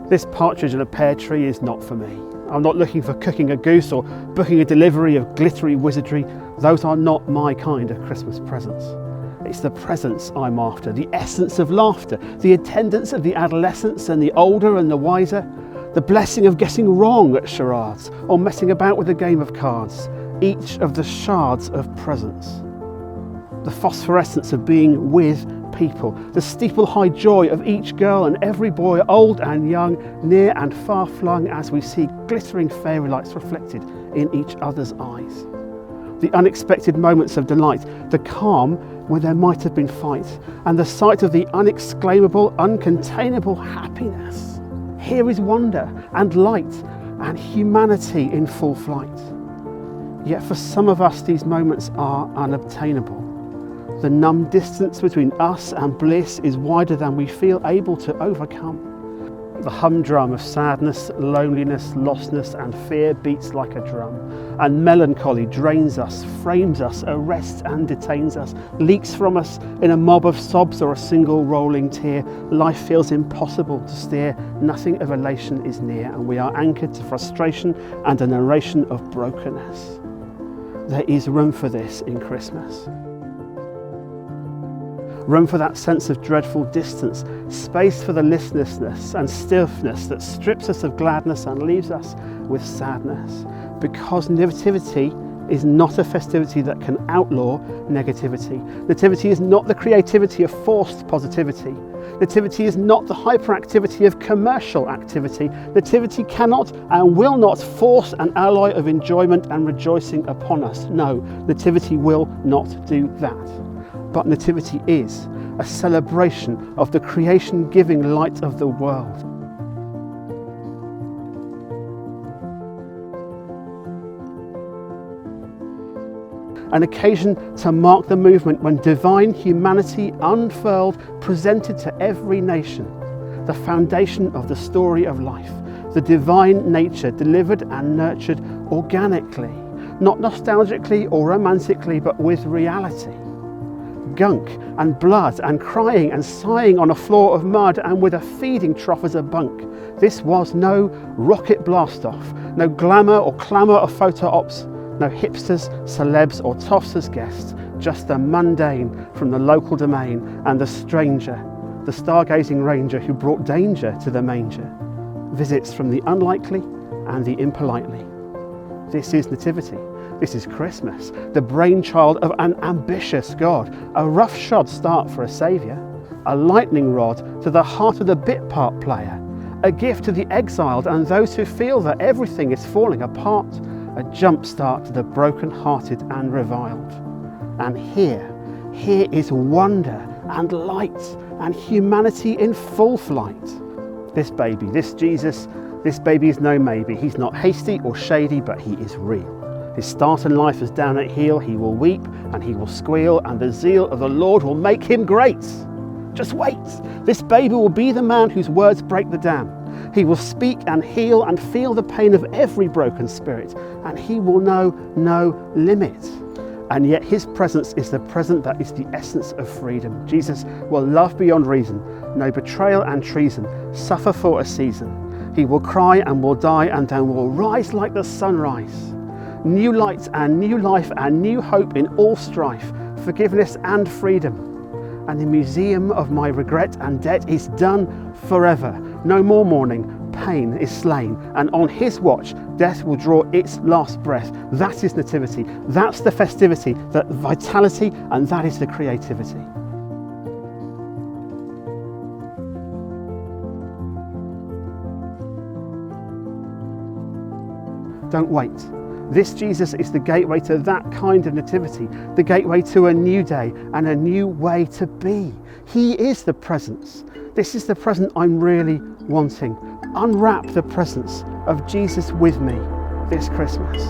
This partridge in a pear tree is not for me. I'm not looking for cooking a goose or booking a delivery of glittery wizardry. Those are not my kind of Christmas presents. It's the presence I'm after, the essence of laughter, the attendance of the adolescents and the older and the wiser, the blessing of getting wrong at charades or messing about with a game of cards, each of the shards of presence. The phosphorescence of being with people, the steeple-high joy of each girl and every boy, old and young, near and far flung, as we see glittering fairy lights reflected in each other's eyes. The unexpected moments of delight, the calm where there might have been fight, and the sight of the unexclaimable, uncontainable happiness. Here is wonder and light and humanity in full flight. Yet for some of us these moments are unobtainable. The numb distance between us and bliss is wider than we feel able to overcome. The humdrum of sadness, loneliness, lostness and fear beats like a drum, and melancholy drains us, frames us, arrests and detains us, leaks from us in a mob of sobs or a single rolling tear. Life feels impossible to steer, nothing of elation is near, and we are anchored to frustration and a narration of brokenness. There is room for this in Christmas. Room for that sense of dreadful distance, space for the listlessness and stiffness that strips us of gladness and leaves us with sadness. Because Nativity is not a festivity that can outlaw negativity. Nativity is not the creativity of forced positivity. Nativity is not the hyperactivity of commercial activity. Nativity cannot and will not force an alloy of enjoyment and rejoicing upon us. No, Nativity will not do that. But Nativity is a celebration of the creation-giving light of the world. An occasion to mark the movement when divine humanity unfurled, presented to every nation, the foundation of the story of life, the divine nature delivered and nurtured organically, not nostalgically or romantically, but with reality. Gunk and blood and crying and sighing on a floor of mud and with a feeding trough as a bunk. This was no rocket blast-off, no glamour or clamour of photo ops, no hipsters, celebs or toffs as guests, just the mundane from the local domain and the stranger, the stargazing ranger who brought danger to the manger. Visits from the unlikely and the impolitely. This is Nativity. This is Christmas, the brainchild of an ambitious God, a roughshod start for a saviour, a lightning rod to the heart of the bit part player, a gift to the exiled and those who feel that everything is falling apart, a jump start to the broken-hearted and reviled. And here is wonder and light and humanity in full flight. This baby, this Jesus, this baby is no maybe. He's not hasty or shady, but he is real. His start in life is down at heel. He will weep and he will squeal, and the zeal of the Lord will make him great. Just wait. This baby will be the man whose words break the dam. He will speak and heal and feel the pain of every broken spirit, and he will know no limit. And yet his presence is the present that is the essence of freedom. Jesus will love beyond reason, know betrayal and treason, suffer for a season. He will cry and will die and then will rise like the sunrise. New light and new life and new hope in all strife, forgiveness and freedom. And the museum of my regret and debt is done forever. No more mourning, pain is slain, and on his watch death will draw its last breath. That is Nativity, that's the festivity, that vitality, and that is the creativity. Don't wait. This Jesus is the gateway to that kind of nativity, the gateway to a new day and a new way to be. He is the presence. This is the present I'm really wanting. Unwrap the presence of Jesus with me this Christmas.